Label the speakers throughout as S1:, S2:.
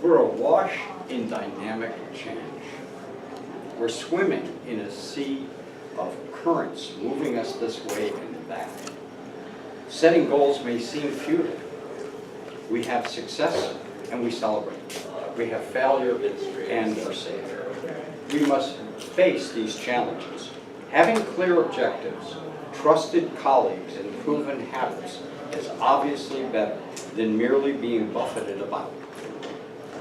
S1: We're awash in dynamic change. We're swimming in a sea of currents moving us this way and that. Setting goals may seem futile. We have success and we celebrate. We have failure and we're safe. We must face these challenges. Having clear objectives, trusted colleagues, and proven habits is obviously better than merely being buffeted about.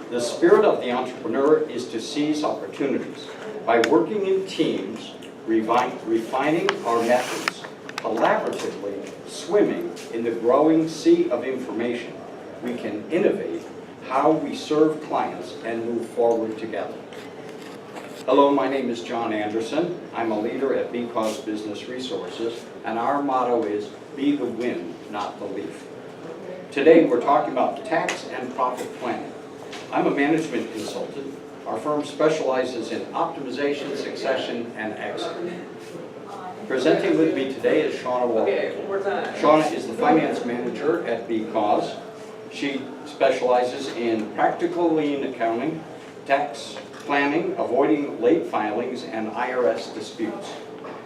S1: The spirit of the entrepreneur is to seize opportunities by working in teams, refining our methods, collaboratively swimming in the growing sea of information. We can innovate how we serve clients and move forward together. Hello, my name is John Anderson. I'm a leader at Because Business Resources, and our motto is be the wind, not the leaf. Today we're talking about tax and profit planning. I'm a management consultant. Our firm specializes in optimization, succession, and exit. Presenting with me today is Shanna Woeller. Shanna is the finance manager at Because. She specializes in practical lien accounting, tax planning, avoiding late filings, and IRS disputes.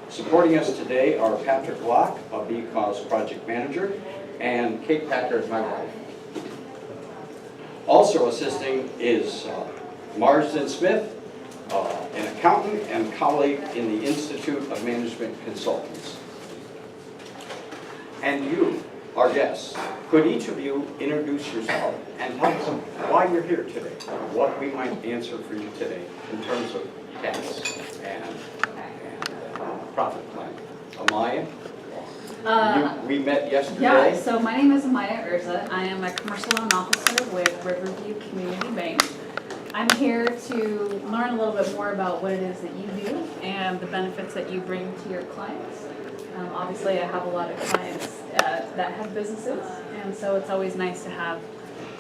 S1: Supporting us today are Patrick Locke, a Because project manager, and Kate Packard, my wife. Also assisting is Marsden Smith, an accountant and colleague in the Institute of Management Consultants. And you, our guests, could each of you introduce yourself and tell us why you're here today, what we might answer for you today in terms of tax and profit planning. Amaya? We met yesterday.
S2: Yeah, so my name is Amaya Urza. I am a commercial loan officer with Riverview Community Bank. I'm here to learn a little bit more about what it is that you do and the benefits that you bring to your clients. Obviously, I have a lot of clients that have businesses, and so it's always nice to have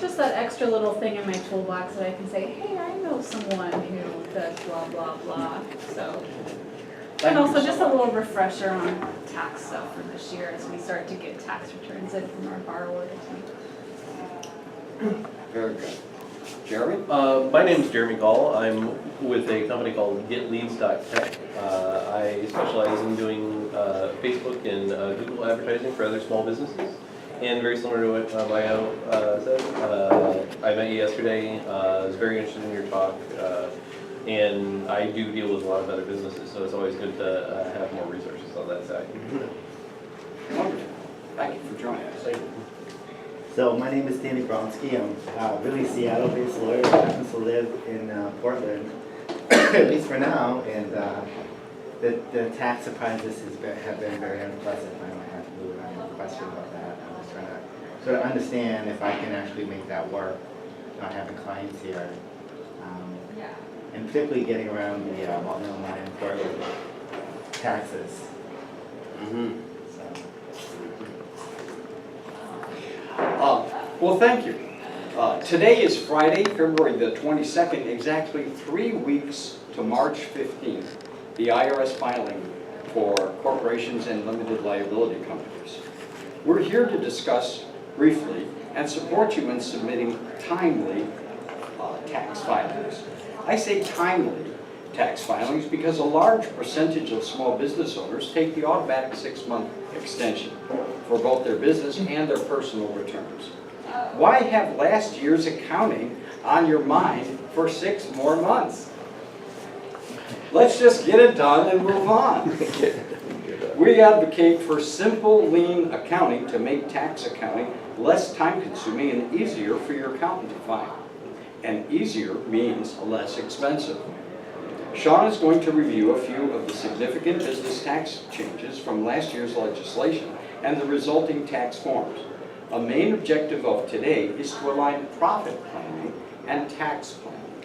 S2: just that extra little thing in my toolbox that I can say, hey, I know someone who does blah, blah, blah. So, and also just a little refresher on tax stuff for this year as we start to get tax returns in from our borrowers.
S1: Very good. Jeremy?
S3: My name is Jeremy Gall. I'm with a company called GetLeads.tech. I specialize in doing Facebook and Google advertising for other small businesses. And very similar to what Maya said, I met you yesterday. I was very interested in your talk. And I do deal with a lot of other businesses, so it's always good to have more resources on that side.
S1: Wonderful. Thank you for joining us.
S4: So my name is Danny Bronsky. I'm really Seattle-based lawyer. I happen to live in Portland, at least for now. And the tax surprises have been very unpleasant. I don't have to move. I have no question about that. I'm just trying to sort of understand if I can actually make that work, not having clients here. And particularly getting around the well-known line in Portland taxes.
S1: Well, thank you. Today is Friday, February the 22nd, exactly 3 weeks to March 15th, the IRS filing for corporations and limited liability companies. We're here to discuss briefly and support you in submitting timely tax filings. I say timely tax filings because a large percentage of small business owners take the automatic 6-month extension for both their business and their personal returns. Why have last year's accounting on your mind for 6 more months? Let's just get it done and move on. We advocate for simple, lean accounting to make tax accounting less time-consuming and easier for your accountant to file. And easier means less expensive. Sean is going to review a few of the significant business tax changes from last year's legislation and the resulting tax forms. A main objective of today is to align profit planning and tax planning.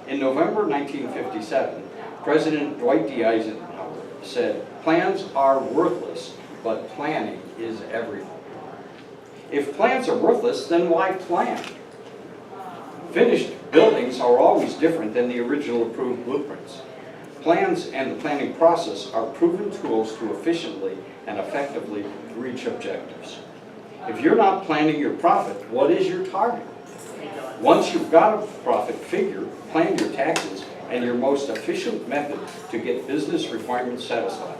S1: In November 1957, President Dwight D. Eisenhower said, "Plans are worthless, but planning is everything." If plans are worthless, then why plan? Finished buildings are always different than the original approved blueprints. Plans and the planning process are proven tools to efficiently and effectively reach objectives. If you're not planning your profit, what is your target? Once you've got a profit figure, plan your taxes and your most efficient method to get business requirements satisfied.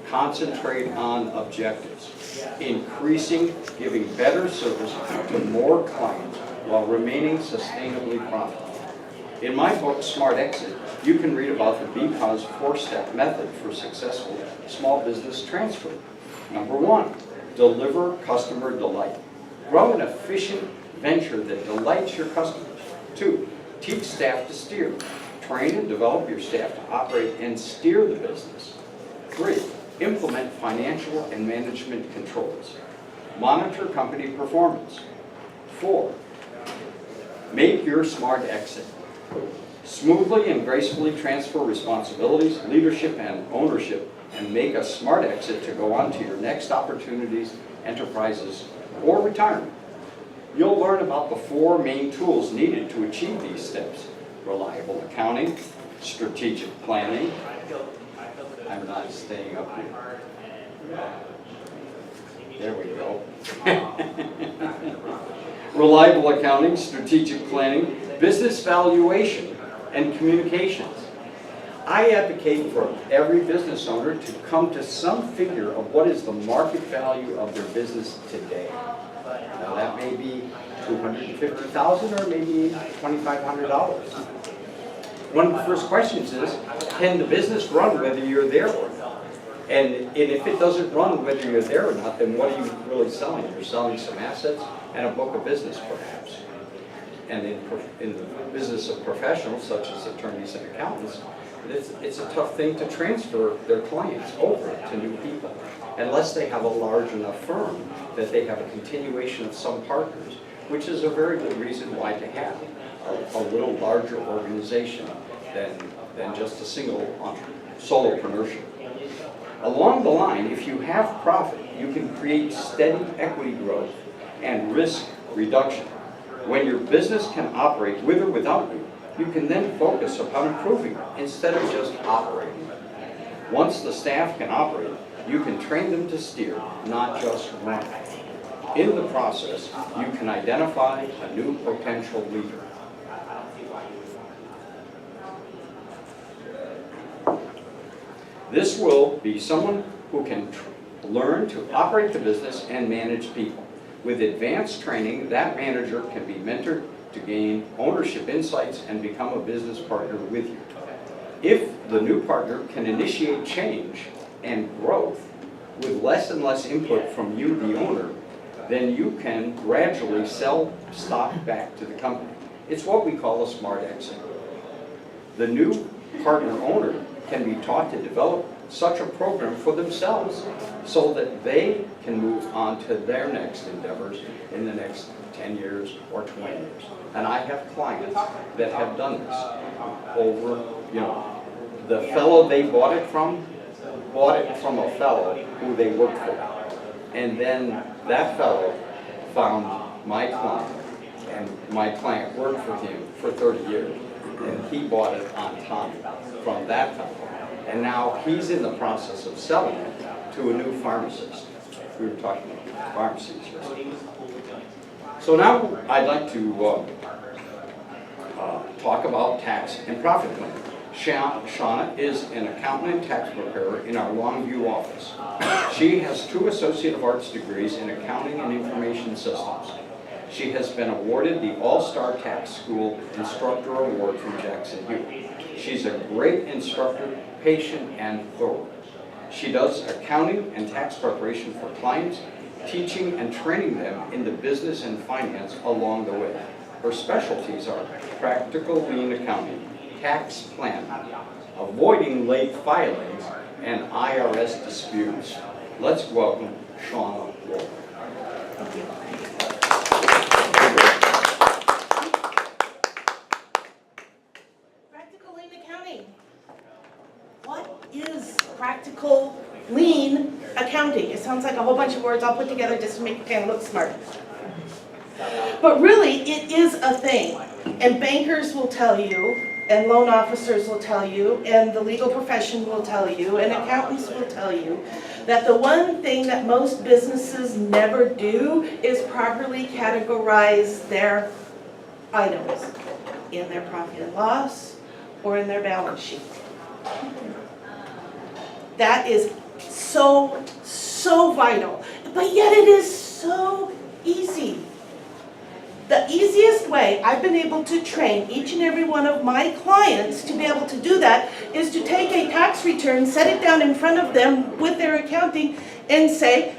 S1: Concentrate on objectives, increasing, giving better service to more clients while remaining sustainably profitable. In my book, Smart Exit, you can read about the BPOS 4-step method for successful small business transfer. Number 1, deliver customer delight. Grow an efficient venture that delights your customers. 2, teach staff to steer. Train and develop your staff to operate and steer the business. 3, implement financial and management controls. Monitor company performance. 4, make your smart exit. Smoothly and gracefully transfer responsibilities, leadership, and ownership, and make a smart exit to go on to your next opportunities, enterprises, or retirement. You'll learn about the 4 main tools needed to achieve these steps: reliable accounting, strategic planning. I'm not staying up here. There we go. Reliable accounting, strategic planning, business valuation, and communications. I advocate for every business owner to come to some figure of what is the market value of their business today. Now that may be $250,000 or maybe $2,500. One of the first questions is, can the business run whether you're there or not? And if it doesn't run whether you're there or not, then what are you really selling? You're selling some assets and a book of business perhaps. And in the business of professionals such as attorneys and accountants, it's a tough thing to transfer their clients over to new people unless they have a large enough firm that they have a continuation of some partners, which is a very good reason why to have a little larger organization than just a single solopreneurship. Along the line, if you have profit, you can create steady equity growth and risk reduction. When your business can operate with or without you, you can then focus upon improving it instead of just operating it. Once the staff can operate, you can train them to steer, not just run. In the process, you can identify a new potential leader. This will be someone who can learn to operate the business and manage people. With advanced training, that manager can be mentored to gain ownership insights and become a business partner with you. If the new partner can initiate change and growth with less and less input from you, the owner, then you can gradually sell stock back to the company. It's what we call a smart exit. The new partner owner can be taught to develop such a program for themselves so that they can move on to their next endeavors in the next 10 years or 20 years. And I have clients that have done this over, the fellow they bought it from a fellow who they worked for. And then that fellow found my client, and my client worked for him for 30 years, and he bought it on time from that fellow. And now he's in the process of selling it to a new pharmacist. We were talking about pharmacies yesterday. So now I'd like to talk about tax and profit planning. Shanna is an accountant and tax preparer in our Longview office. She has 2 Associate of Arts degrees in accounting and information systems. She has been awarded the All-Star Tax School Instructor Award from Jackson Hugh. She's a great instructor, patient, and thorough. She does accounting and tax preparation for clients, teaching and training them in the business and finance along the way. Her specialties are practical lean accounting, tax planning, avoiding late filings, and IRS disputes. Let's welcome Shanna Woeller.
S5: Practical lean accounting. What is practical lean accounting? It sounds like a whole bunch of words all put together just to make you kind of look smart. But really, it is a thing. And bankers will tell you, and loan officers will tell you, and the legal profession will tell you, and accountants will tell you, that the one thing that most businesses never do is properly categorize their items in their profit and loss or in their balance sheet. That is so, so vital, but yet it is so easy. The easiest way I've been able to train each and every one of my clients to be able to do that is to take a tax return, set it down in front of them with their accounting and say,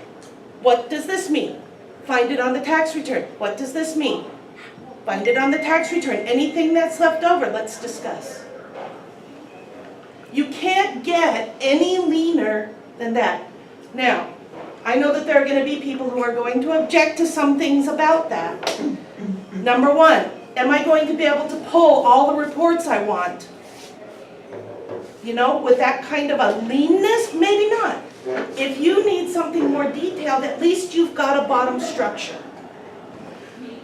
S5: what does this mean? Find it on the tax return. What does this mean? Find it on the tax return. Anything that's left over, let's discuss. You can't get any leaner than that. Now, I know that there are going to be people who are going to object to some things about that. Number one, am I going to be able to pull all the reports I want? You know, with that kind of a leanness, maybe not. If you need something more detailed, at least you've got a bottom structure.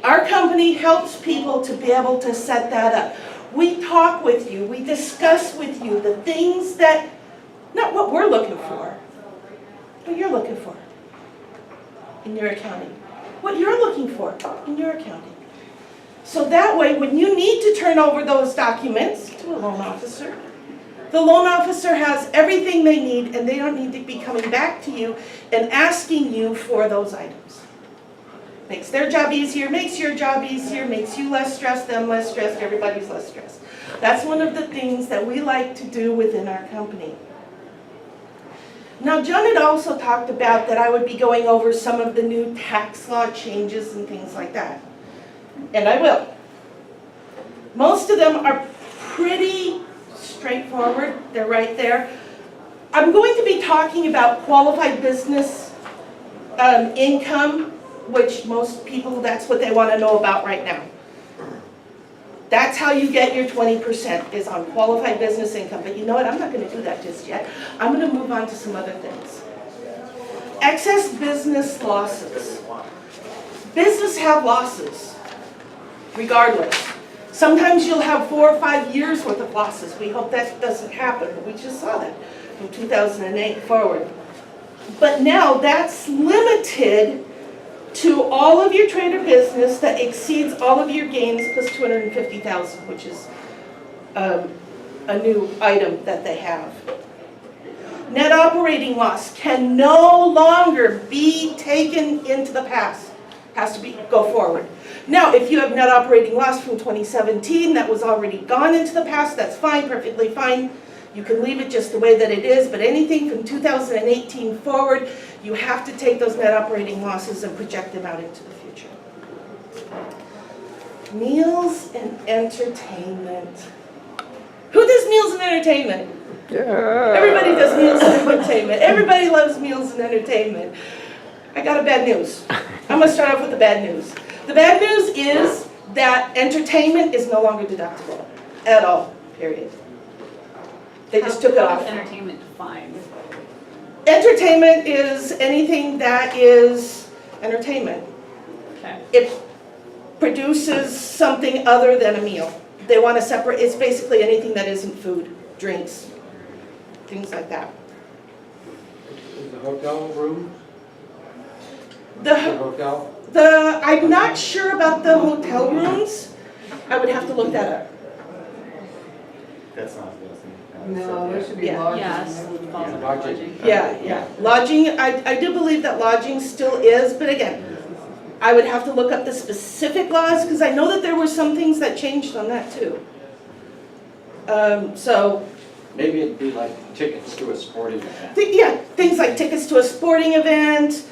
S5: Our company helps people to be able to set that up. We talk with you, we discuss with you the things that, not what we're looking for, what you're looking for in your accounting. What you're looking for in your accounting. So that way, when you need to turn over those documents to a loan officer, the loan officer has everything they need and they don't need to be coming back to you and asking you for those items. Makes their job easier, makes your job easier, makes you less stressed, them less stressed, everybody's less stressed. That's one of the things that we like to do within our company. Now, John had also talked about that I would be going over some of the new tax law changes and things like that. And I will. Most of them are pretty straightforward. They're right there. I'm going to be talking about qualified business income, which most people, that's what they want to know about right now. That's how you get your 20% is on qualified business income. But you know what? I'm not going to do that just yet. I'm going to move on to some other things. Excess business losses. Business have losses, regardless. Sometimes you'll have 4 or 5 years worth of losses. We hope that doesn't happen, but we just saw that from 2008 forward. But now that's limited to all of your trade or business that exceeds all of your gains plus $250,000, which is a new item that they have. Net operating loss can no longer be taken into the past. Has to go forward. Now, if you have net operating loss from 2017 that was already gone into the past, that's fine, perfectly fine. You can leave it just the way that it is, but anything from 2018 forward, you have to take those net operating losses and project them out into the future. Meals and entertainment. Who does meals and entertainment? Yeah. Everybody does meals and entertainment. Everybody loves meals and entertainment. I got a bad news. I'm going to start off with the bad news. The bad news is that entertainment is no longer deductible at all, period. They just took it off.
S2: How is entertainment defined?
S5: Entertainment is anything that is entertainment.
S2: Okay.
S5: It produces something other than a meal. They want to separate, it's basically anything that isn't food, drinks, things like that.
S6: Is the hotel room?
S5: The
S6: hotel?
S5: I'm not sure about the hotel rooms. I would have to look that up.
S4: That's not good.
S6: No, there should be
S5: Yeah.
S6: lodging.
S2: Yes, it falls under
S6: Lodging.
S2: lodging.
S5: Yeah. Lodging, I do believe that lodging still is, but again, I would have to look up the specific laws because I know that there were some things that changed on that too. So,
S1: Maybe it'd be like tickets to a sporting event.
S5: things like tickets to a sporting event.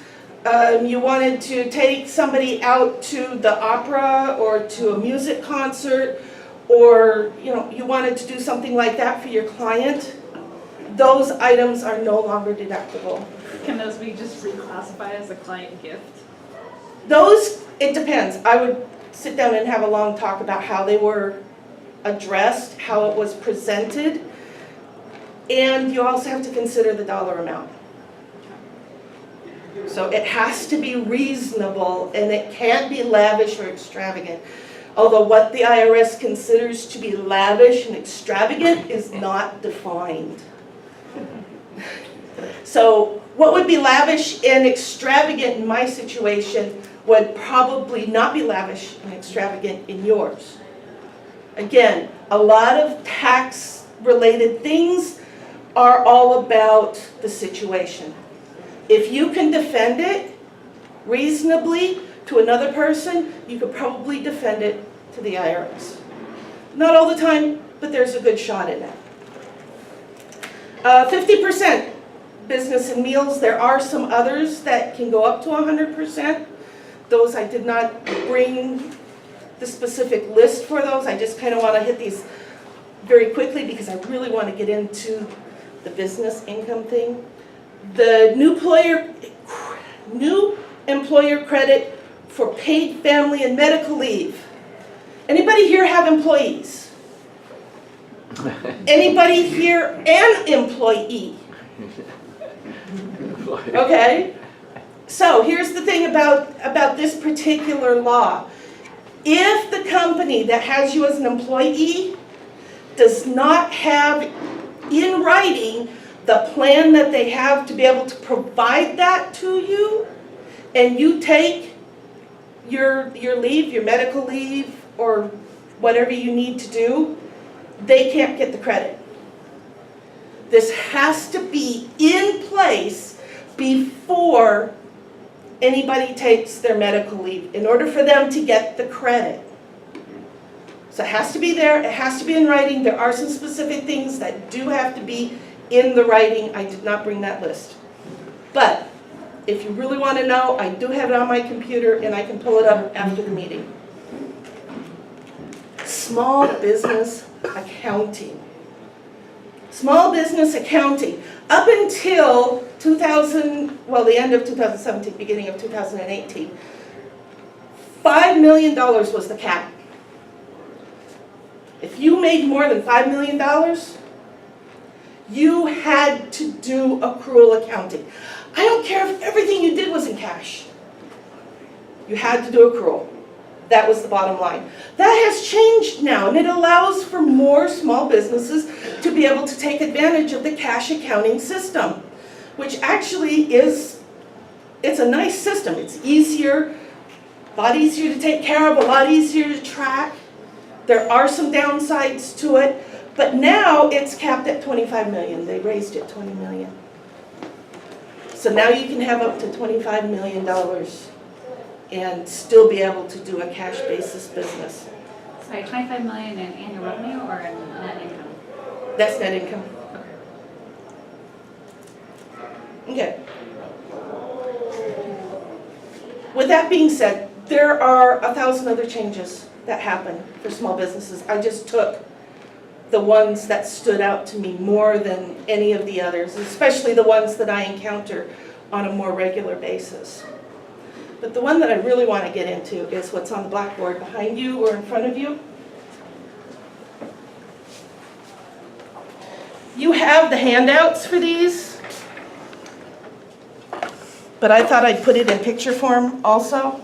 S5: You wanted to take somebody out to the opera or to a music concert, or you wanted to do something like that for your client. Those items are no longer deductible.
S2: Can those be just reclassified as a client gift?
S5: Those, it depends. I would sit down and have a long talk about how they were addressed, how it was presented, and you also have to consider the dollar amount. So it has to be reasonable, and it can't be lavish or extravagant. Although what the IRS considers to be lavish and extravagant is not defined. So what would be lavish and extravagant in my situation would probably not be lavish and extravagant in yours. Again, a lot of tax-related things are all about the situation. If you can defend it reasonably to another person, you could probably defend it to the IRS. Not all the time, but there's a good shot in it. 50% business and meals. There are some others that can go up to 100%. Those I did not bring the specific list for those. I just kind of want to hit these very quickly because I really want to get into the business income thing. The new employer credit for paid family and medical leave. Anybody here have employees? Anybody here an employee? Okay. So here's the thing about this particular law. If the company that has you as an employee does not have in writing the plan that they have to be able to provide that to you, and you take your leave, your medical leave, or whatever you need to do, they can't get the credit. This has to be in place before anybody takes their medical leave in order for them to get the credit. So it has to be there, it has to be in writing. There are some specific things that do have to be in the writing. I did not bring that list. But if you really want to know, I do have it on my computer and I can pull it up after the meeting. Small business accounting. Small business accounting. Up until the end of 2017, beginning of 2018, $5 million was the cap. If you made more than $5 million, you had to do accrual accounting. I don't care if everything you did was in cash. You had to do accrual. That was the bottom line. That has changed now, and it allows for more small businesses to be able to take advantage of the cash accounting system, which actually it's a nice system. It's easier, a lot easier to take care of, a lot easier to track. There are some downsides to it, but now it's capped at 25 million. They raised it 20 million. So now you can have up to $25 million and still be able to do a cash basis business.
S2: Sorry, 25 million in annual revenue or in net income?
S5: That's net income. Okay. With that being said, there are 1,000 other changes that happen for small businesses. I just took the ones that stood out to me more than any of the others, especially the ones that I encounter on a more regular basis. But the one that I really want to get into is what's on the blackboard behind you or in front of you. You have the handouts for these, but I thought I'd put it in picture form also.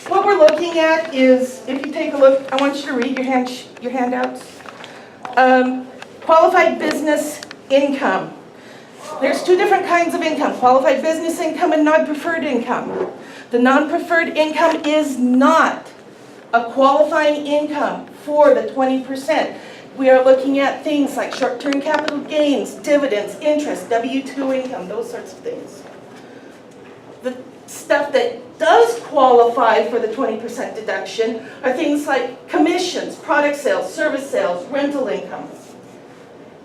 S5: What we're looking at is, if you take a look, I want you to read your handouts. Qualified business income. There's two different kinds of income, qualified business income and non-preferred income. The non-preferred income is not a qualifying income for the 20%. We are looking at things like short-term capital gains, dividends, interest, W-2 income, those sorts of things. The stuff that does qualify for the 20% deduction are things like commissions, product sales, service sales, rental income.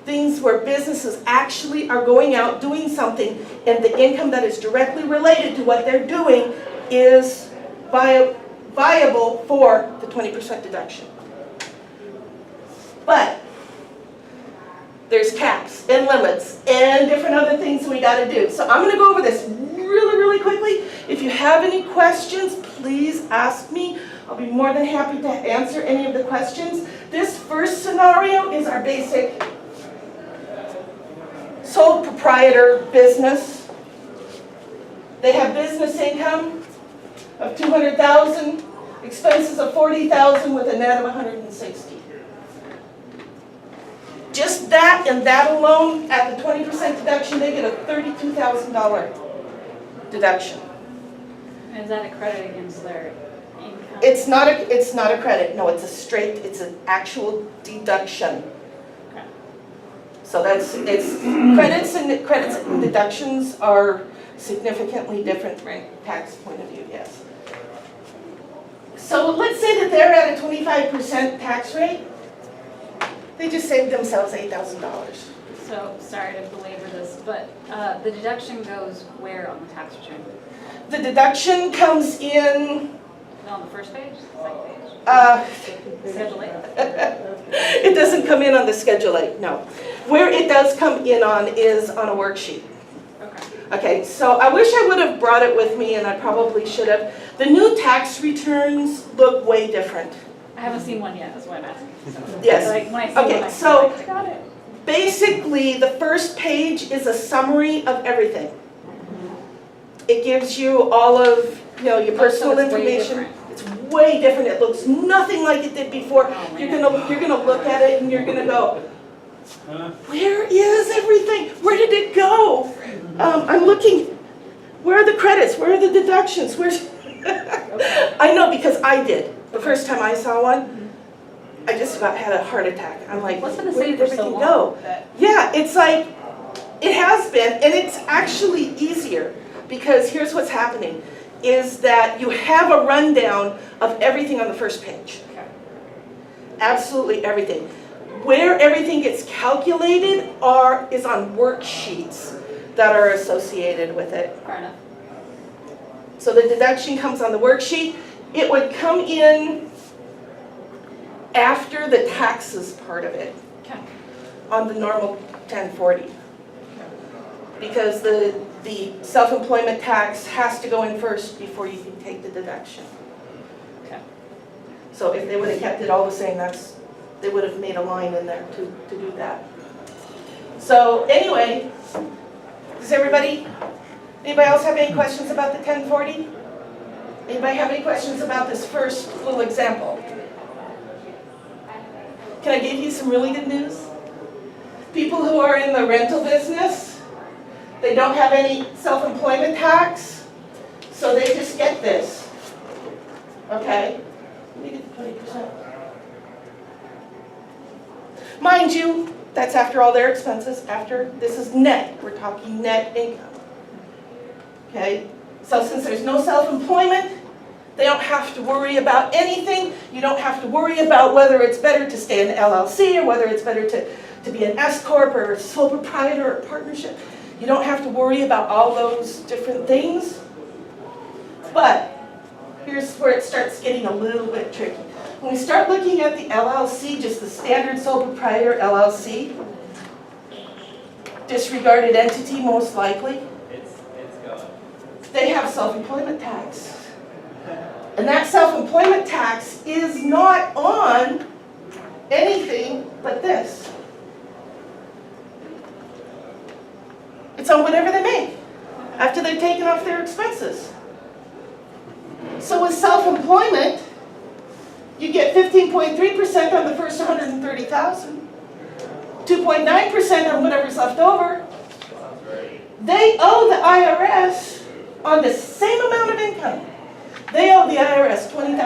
S5: Things where businesses actually are going out doing something and the income that is directly related to what they're doing is viable for the 20% deduction. But there's caps and limits and different other things we got to do. So I'm going to go over this really quickly. If you have any questions, please ask me. I'll be more than happy to answer any of the questions. This first scenario is our basic sole proprietor business. They have business income of $200,000, expenses of $40,000 with a net of $160,000. Just that and that alone, at the 20% deduction, they get a $32,000 deduction.
S2: Is that a credit against their income?
S5: It's not a credit, no, it's an actual deduction.
S2: Okay.
S5: So credits and deductions are significantly different from a tax point of view, yes. So let's say that they're at a 25% tax rate. They just saved themselves $8,000.
S2: So, sorry to belabor this, but the deduction goes where on the tax return?
S5: The deduction comes in,
S2: On the first page, second page? Schedule A?
S5: it doesn't come in on the Schedule A, no. Where it does come in on is on a worksheet.
S2: Okay.
S5: Okay, so I wish I would have brought it with me, and I probably should have. The new tax returns look way different.
S2: I haven't seen one yet, that's why I'm asking. So,
S5: Yes.
S2: like, when I see
S5: Okay,
S2: one, I
S5: so-
S2: like, I got it.
S5: Basically, the first page is a summary of everything. It gives you all of, your personal
S2: So it's way
S5: information.
S2: different.
S5: It's way different. It looks nothing like it did before.
S2: Oh,
S5: You're
S2: man.
S5: gonna look at it and you're gonna go, where is everything? Where did it go? I'm looking, where are the credits? Where are the deductions? Where's? I know, because I did. The first time I saw one, I just about had a heart attack. I'm like,
S2: What's been the
S5: where
S2: same
S5: did
S2: for so
S5: everything
S2: long?
S5: go?
S2: That-
S5: Yeah, it's like, it has been, and it's actually easier, because here's what's happening, is that you have a rundown of everything on the first page.
S2: Okay.
S5: Absolutely everything. Where everything gets calculated is on worksheets that are associated with it.
S2: Fair enough.
S5: So the deduction comes on the worksheet. It would come in after the taxes part of it,
S2: Okay.
S5: on the normal 1040. Because the self-employment tax has to go in first before you can take the deduction.
S2: Okay.
S5: So if they would have kept it all the same, they would have made a line in there to do that. So anyway, anybody else have any questions about the 1040? Anybody have any questions about this first little example? Can I give you some really good news? People who are in the rental business, they don't have any self-employment tax, so they just get this. Okay? Let me get the 20%. Mind you, that's after all their expenses, this is net, we're talking net income. Okay? So since there's no self-employment, they don't have to worry about anything. You don't have to worry about whether it's better to stay in LLC or whether it's better to be an S corp or a sole proprietor or partnership. You don't have to worry about all those different things. But here's where it starts getting a little bit tricky. When we start looking at the LLC, just the standard sole proprietor LLC, disregarded entity most likely, they have self-employment tax. And that self-employment tax is not on anything but this. It's on whatever they make after they've taken off their expenses. So with self-employment, you get 15.3% on the first 130,000, 2.9% on whatever's left over. They owe the IRS on the same amount of income. They owe the IRS $20,000.